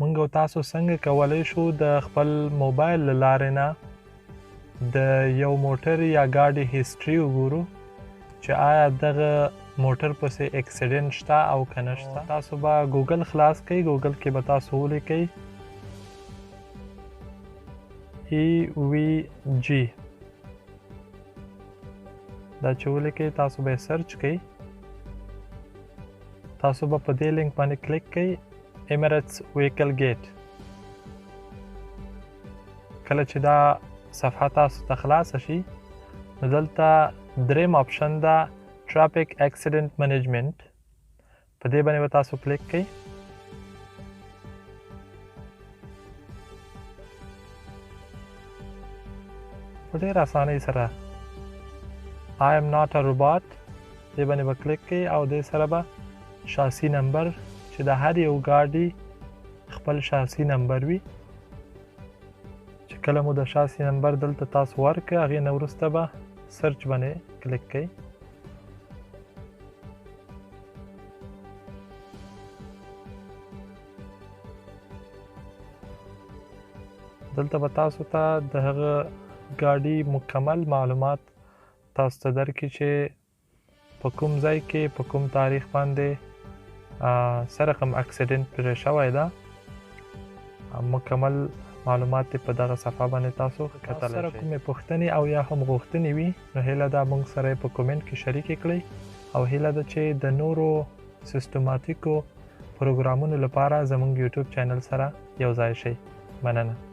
موږ او تاسو څنګه کولی شو د خپل موبایل له لارې نه د یو موټر یا ګاډي هیسټري وګورو چې آیا دغه موټر پسې اکسیډنټ شته او که نه شته. تاسو به ګوګل خلاص کړئ. ګوګل کې به تاسو ولیکئ EVG. دا چې ولیکئ تاسو به یې سرچ کړئ. تاسو به په دې لینک باندې کلیک کړئ Emirates Vehicle Gate. کله چې دا صفحه تاسو ته خلاصه شي نو دلته دریم آپشن ده Traffic Accident Management. په دې باندې به تاسو کلیک کړئ. په ډېر اسانۍ سره I am not a robot دې باندې به کلیک کړئ او دې سره به شاسی نمبر چې د هر یو ګاډي خپل شاسی نمبر وي چې کله مو د شاسی نمبر دلته تاسو ورکړئ هغې نه وروسته به سرچ باندې کلیک کړئ. دلته به تاسو ته د هغه ګاډي مکمل معلومات تاسو ته درکړي چې په کوم ځای کې په کوم تاریخ باندې څه رقم اکسیډنټ پرې شوی ده. مکمل معلومات په دغه صفحه باندې تاسو کتلی شئ. سره کومې پوښتنې او یا هم غوښتنې وي نو هیله ده موږ سره یې په کومنټ کې شریکې کړئ او هیله ده چې د نورو سیستماتیکو پروګرامونو لپاره زموږ یوټیوب چینل سره یو ځای شئ. مننه.